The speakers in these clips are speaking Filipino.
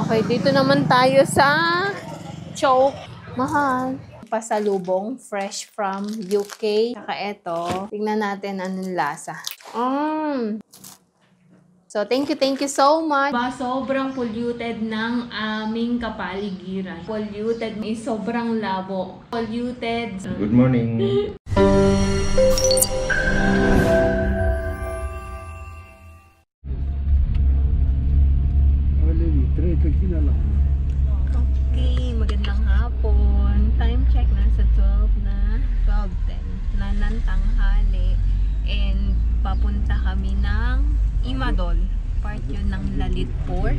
Okay, dito naman tayo sa Choke. Mahal. Pasalubong, fresh from UK. Saka eto, tingnan natin anong lasa. So, thank you so much. Sobrang polluted ng aming kapaligiran. Polluted is sobrang labo. Polluted. Good morning. Okay, magandang hapon. Time check nasa 12:10 na ng tanghali. And papunta kami ng Imadol. Part yun ng Lalitpur.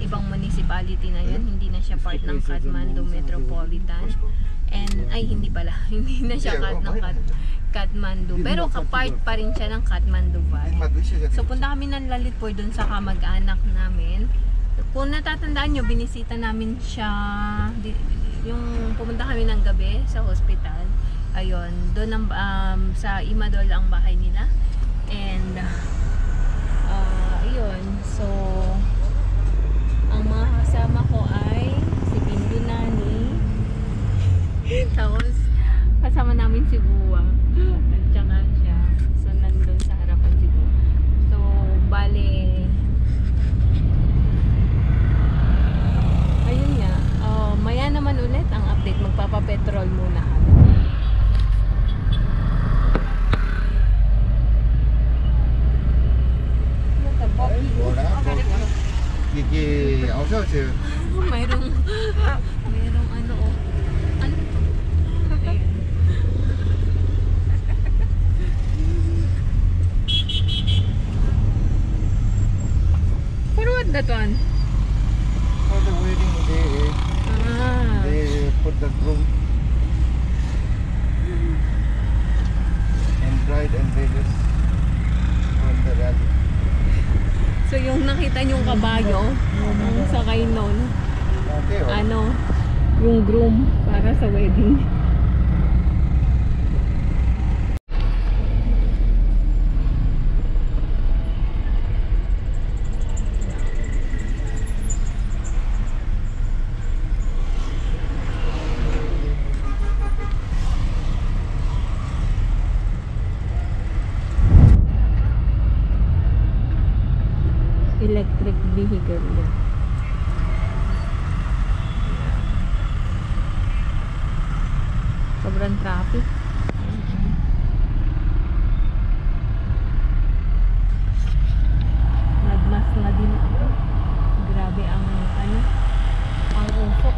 Ibang municipality na yun. Hindi na siya part ng Kathmandu Metropolitan. And, ay hindi pala. Hindi na siya part ng Kathmandu. Pero part pa rin siya ng Kathmandu Valley. So punta kami ng Lalitpur dun sa kamag-anak namin. Kung natatandaan nyo, binisita namin siya, yung pumunta kami ng gabi sa hospital. Ayun, doon sa Imadol ang bahay nila. And, ayun, so, ang mga kasama ko ay si Bindu Nani. Tapos, kasama namin si Buwa. At saka siya. So, nandun sa harapan si Buwa. So, bale, ayun nga, maya naman ulit ang update. Magpapapetrol muna kami. Mayroong ano oh. Ano to? For what that one? For the wedding, they put the groom and bride and they just on the rally. So yung nakita nyong kabayo, yung sakay nun, ano, yung groom para sa wedding. Electric vehicle niya. Sobrang traffic. Nagmas na din ako. Grabe ang ano, ang usok.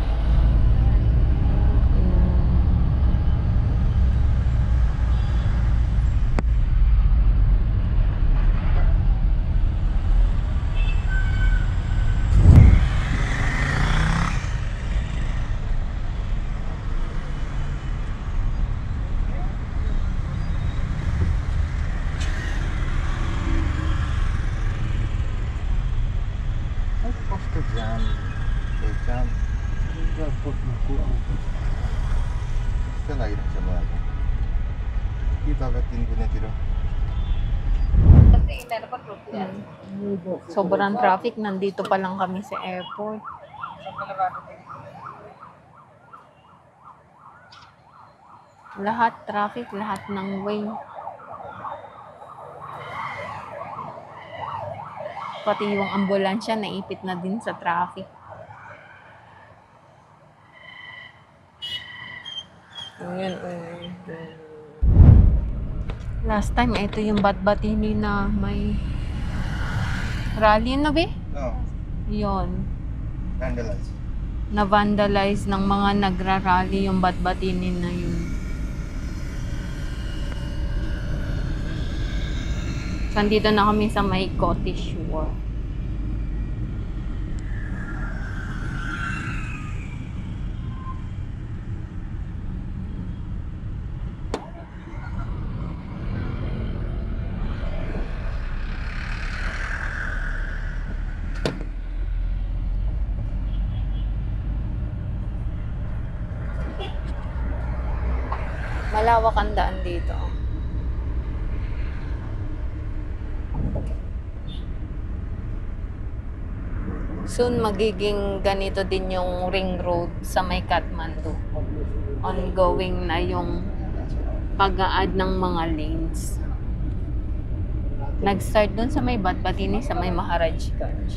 Sobrang traffic. Nandito pa lang kami sa airport. Lahat traffic, lahat ng way. Pati yung ambulansya naipit na din sa traffic. Last time, ito yung Batbatini na may rally na be? No. Yun. Vandalize. Na-vandalize ng mga nagra-rally yung Batbatini na yun. So, andito na kami sa may Cottage Shore. Malawak ang daan dito. Soon magiging ganito din yung ring road sa may Kathmandu. Ongoing na yung pag-a-add ng mga lanes. Nag-start doon sa may Batbatini, sa may Maharajganj.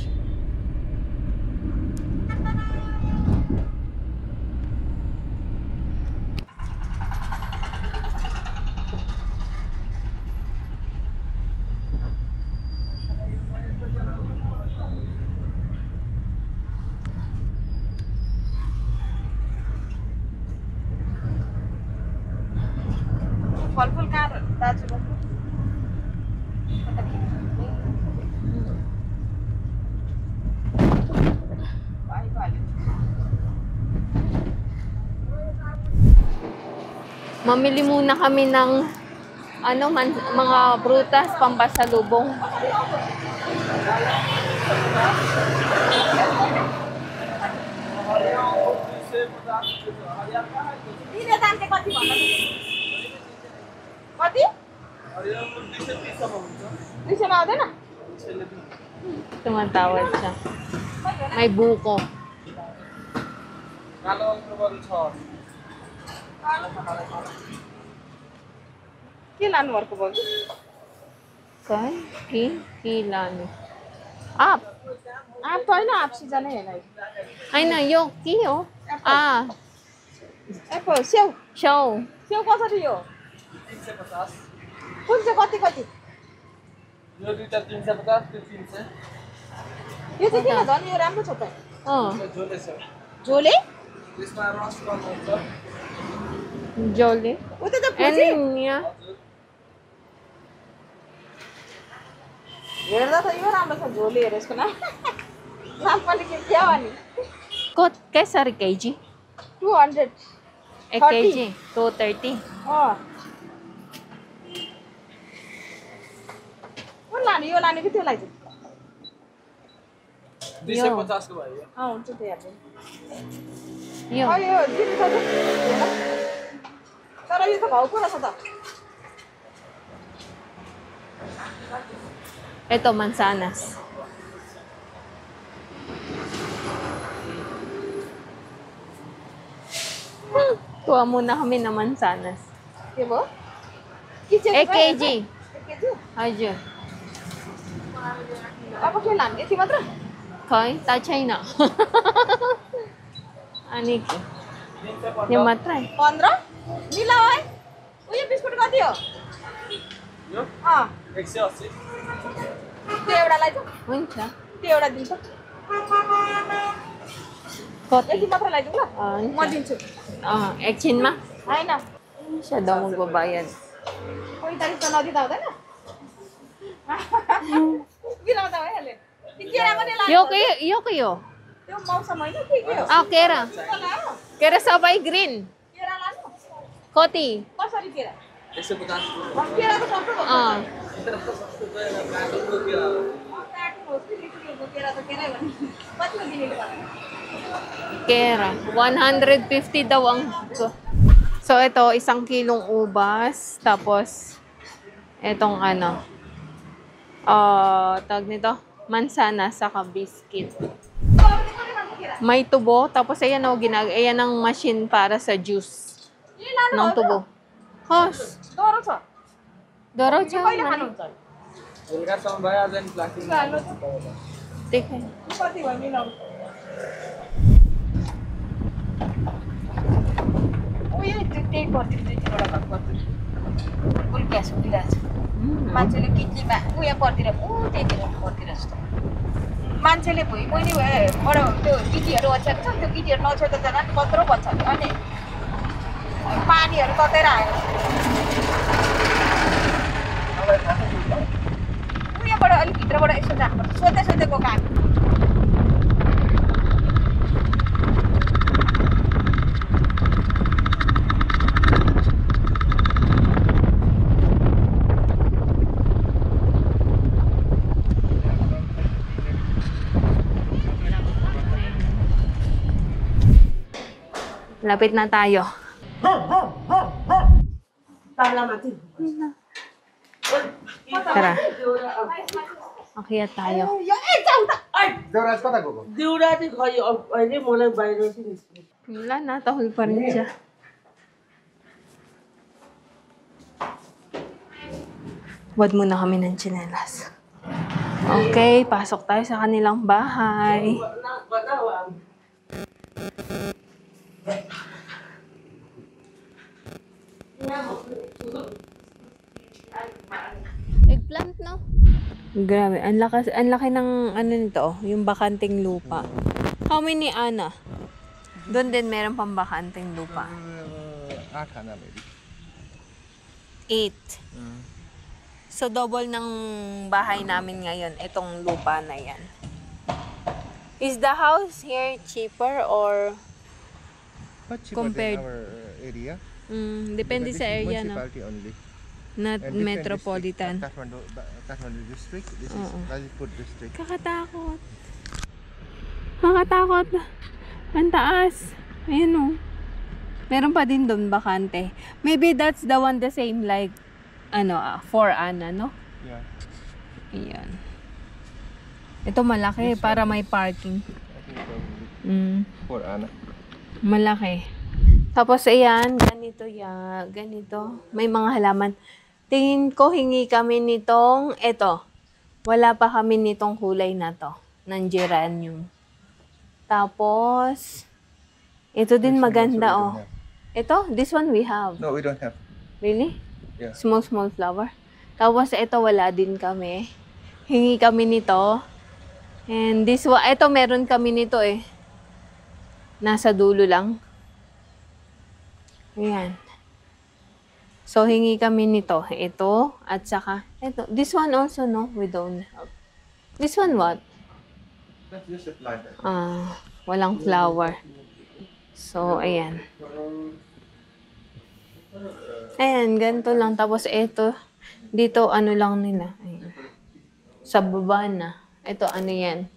फलफुल कहाँ दाजु Mamili muna kami ng mga prutas pampasalubong. दिने दाम चाहिँ कति भन्नु कति 200 मा आउँदैन Tumatawad siya. May buko. के लानु अर्को बगु Kilan. Up. आप त होइन आप सिजन नै हेर्न Ayun na, yo, kiyo. Apple स्याउ Show. स्याउ कसरी हो कुन चाहिँ कति कति यो दुईटा 350 त्यो 300 यो चाहिँ किन झन् यो राम्रो छ त Oh, झोले छ झोले त्यसमा रस कम हुन्छ Jolly. उता त And फुजी niya. हेर्दा त यो राम्रो छ झोले हेर यसको नाम नाम पनि के क्या अनि Kaisa rin kg? 200 Eh, 30. kg. 230. अँ कुन लाने यो लाने कि त्यो लाइदिउँ 250 को भयो अँ हुन्छ त्यो हेर्दै Yo. यो दिनु छ हेर तर यो त भाउ पो रहेछ त Ito, mansanas. Kuha muna kami ng mansanas. के भयो कि चाहिँ Eh, kg. KG Ajun. अब के लाने यति मात्र Koi, tachay na. Aniki. Yung matray. 15 मिलाऊ है उयो बिस्कुट कति हो यो अँ 180 त्यो एउटा लाइदिउँ Unsa? त्यो एउटा दिन्छ Koti. यति मात्र लाइदिउँ ल म Unsa? दिन्छु Ekchin ma? होइन Siya daw magbabayad. कोही तारिक त नदिँदा हुँदैन बिलाउँदा भइहाल्यो त्यो केरा पनि Yo लानु kayo, kayo. त्यो मौसम होइन के हो Ah, kera. लानु Kera sabay green. केरा लानु Koti. कसरी केरा 150 को केरा त सस्तो भयो Ah. इतना सस्तो गएन काठको के हो केरा त केरै भने कतिको दिने Kera. 150 daw ang... So, ito, 1 kilong ubas. Tapos, etong tag nito, mansana saka biscuit. May tubo. Tapos, ayan ayan ang machine para sa juice ng tubo. Hos. डरो छ Doro त्यो कहिले siya. खानुहुन्छ बेलुकासम्म भइहाल्छ नि प्लास्टिक हाल्नु त Teka. कति भयो मिलाउनु उयो त्यही पर्थ्यो दुई तिनवटा भाग पर्थ्यो फुल ग्यास उठिरहेको छ मान्छेले किचनमा उयो पर्तिर त्यहीतिर पर्तिर जस्तो मान्छेले भुइँ पनि बडो त्यो गिटीहरू ओछ्याएको छ त्यो गिटीहरू नछ्याउँदा जाँदा पनि कत्रो भन्छ अनि पानीहरू ततेर आयो उयोबाट अलिक भित्रबाट यसो जानुपर्छ सोध्दै सोध्दै गएको हामी Lapit na tayo. Tara. Akyat tayo. जाउँ त देवराज कता गएको देउरा चाहिँ खै अहिले मलाई बाहिर चाहिँ निस्किनु Wala na, tahol pa rin siya. Wad muna kami ng tsinelas. Okay, pasok tayo sa kanilang bahay. Eggplant, no? Grabe, ang laki ng ano nito, oh, yung bakanting lupa. How many, Ana? Doon din meron pang bakanting lupa. 8 आना maybe 8. So, double ng bahay namin ngayon, itong lupa na yan. Is the house here cheaper or but cheaper Compared- than our area. depende But sa this is area, no? municipality only. Not And different metropolitan. district, Kathmandu district. This is Lalitpur district. Kakatakot. Kakatakot. Ang taas. Ayan o. Meron pa din doon bakante. Maybe that's the one the same like, for Ana, no? Yeah. Ayan. Ito malaki para may parking. I think probably 4 ana. Malaki. Tapos ayan, ganito. May mga halaman. Tingin ko hingi kami nitong, wala pa kami nitong kulay na to, ng geranium. Tapos, ito din maganda, oh. Ito, this one we have. No, we don't have. Really? Yeah. Small flower. Tapos, ito wala din kami. Hingi kami nito. And this one, ito meron kami nito eh. Nasa dulo lang. Ayan. So, hingi kami nito. Ito, at saka, ito. This one also, no? We don't have. This one what? That's just a plant. Walang flower. So, ayan. Ayan, ganito lang. Tapos, ito, dito, ano lang nila. Ayan. Sa baba na. Ito, ano yan?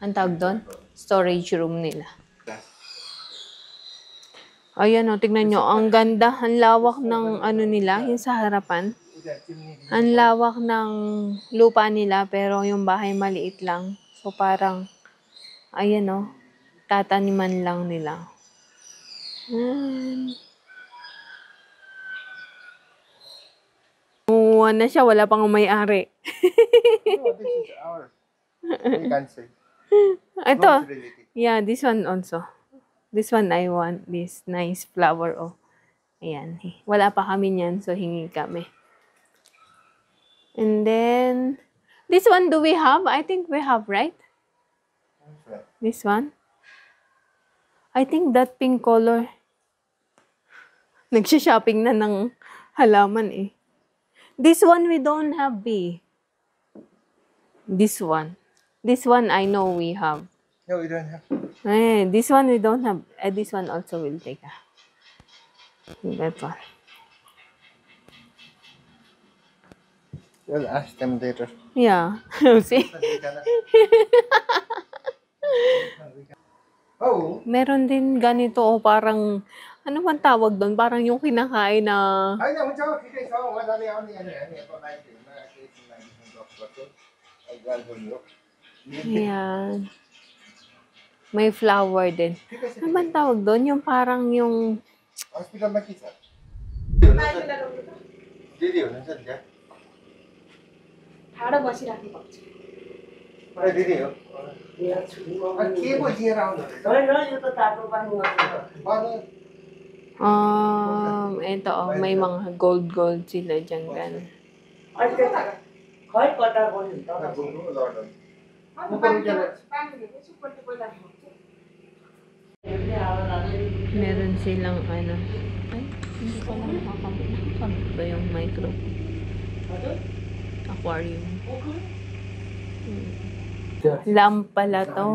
Ang tawag doon? Storage room nila. Ayan o, tignan nyo. Ang ganda. Ang lawak ng ano nila, yung sa harapan. Ang lawak ng lupa nila, pero yung bahay maliit lang. So, parang, ayan o, tataniman lang nila. Umuha na siya, wala pang may-ari. No, this is ours. We can say. Ito, Not related. yeah, this one also. This one I want, this nice flower, oh. Ayan, wala pa kami niyan, so hingi kami. And then, this one do we have? I think we have, right? This one? I think that pink color. Nagsha-shopping na ng halaman eh. This one we don't have, B. This one. This one I know we have. No, we don't have. This one we don't have. This one also will take. That one. We'll ask them later. Yeah. See? Oh. Meron din ganito, oh, parang, ano man tawag doon? Parang yung kinakain na, I know, yan. May flower din. Ano man tawag doon? Yung parang yung, हस्पिटलमा के छ दिदी हुनुहुन्छ नि त्यहाँ ठाडो बसिराख्नु पर्छ दिदी हो के पो लिएर आउनु यो त तातो पानी ito, oh, may mga gold sila dyan, gan. खै कता गयो त Meron silang ano. Ay, hindi ko lang makakamit ba yung micro? Aquarium. Lamp pala to.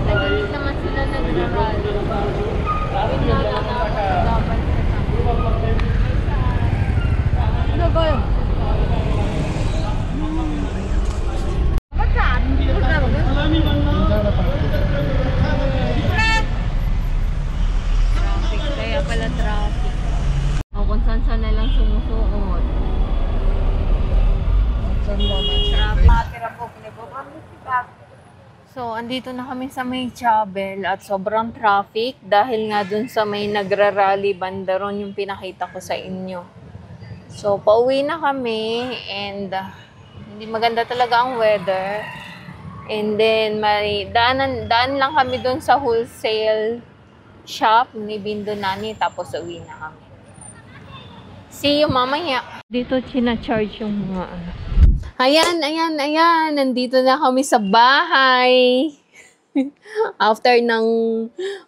Tahimik naman sila nagrarally. Yun nga lang nakakagaban sa ano ba yun? Ba't saan? Traffic, kaya pala traffic. O kung saan na lang sumusuot. Traffic. So, andito na kami sa may Chabel at sobrang traffic dahil nga dun sa may nagrarally banda ron yung pinakita ko sa inyo. So, pauwi na kami and hindi maganda talaga ang weather. And then, may daan lang kami dun sa wholesale shop ni Bindo Nani tapos uwi na kami. See you mamaya. Dito china-charge yung mga Ayan. Nandito na kami sa bahay. After ng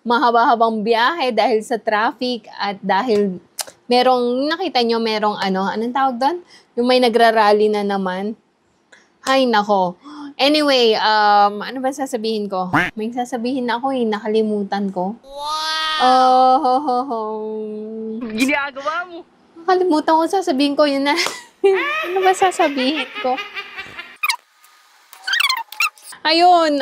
mahaba-habang biyahe dahil sa traffic at dahil nakita nyo merong anong tawag doon? Yung may nagrarally na naman. Ay, nako. Anyway, ano ba sasabihin ko? May sasabihin ako nakalimutan ko. Wow! Ginagawa mo. Nakalimutan ko sasabihin ko yun na. Ano ba sasabihin ko? Ayun,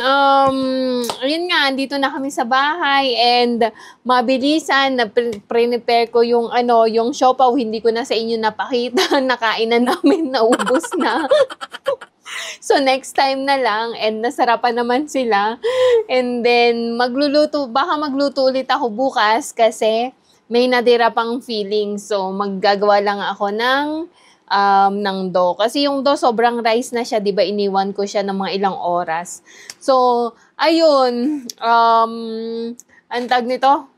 ayun nga, andito na kami sa bahay and mabilisan na prepare ko yung yung siopaw, hindi ko na sa inyo napakita, nakain na namin, naubos na. So next time na lang and nasarapan naman sila. And then baka magluto ulit ako bukas kasi may nadira pang feeling. So maggagawa lang ako ng dough. Kasi yung dough, sobrang rice na siya, di ba? Iniwan ko siya ng mga ilang oras. So, ayun. Ang tag nito,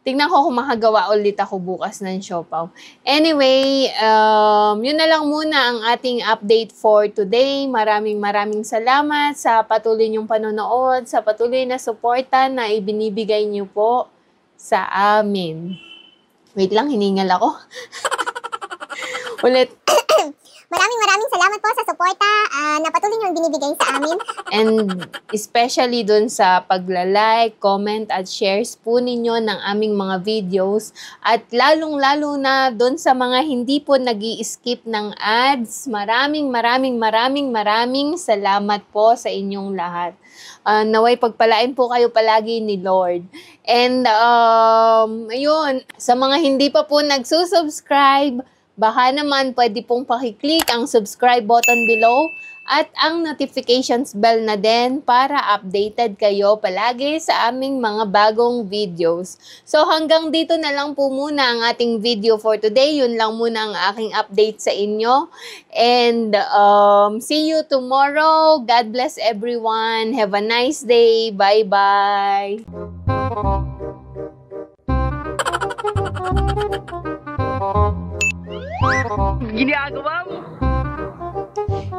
tingnan ko kung makagawa ulit ako bukas ng siopaw. Anyway, yun na lang muna ang ating update for today. Maraming salamat sa patuloy niyong panonood, sa patuloy na suporta na ibinibigay niyo po sa amin. Wait lang, hiningal ako. Ulit. Maraming salamat po sa suporta na patuloy niyong binibigay sa amin. And especially dun sa pagla-like, comment at shares po ninyo ng aming mga videos. At lalong-lalo na dun sa mga hindi po nag-i-skip ng ads. Maraming salamat po sa inyong lahat. Naway pagpalain po kayo palagi ni Lord. And ayun, sa mga hindi pa po nagsusubscribe, baka naman pwede pong pakiclick ang subscribe button below at ang notifications bell na din para updated kayo palagi sa aming mga bagong videos. So hanggang dito na lang po muna ang ating video for today. Yun lang muna ang aking update sa inyo. And see you tomorrow. God bless everyone. Have a nice day. Bye-bye. Ginagawa mo.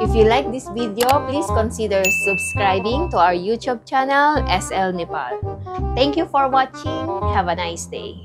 If you like this video, please consider subscribing to our YouTube channel, SL Nepal. Thank you for watching. Have a nice day.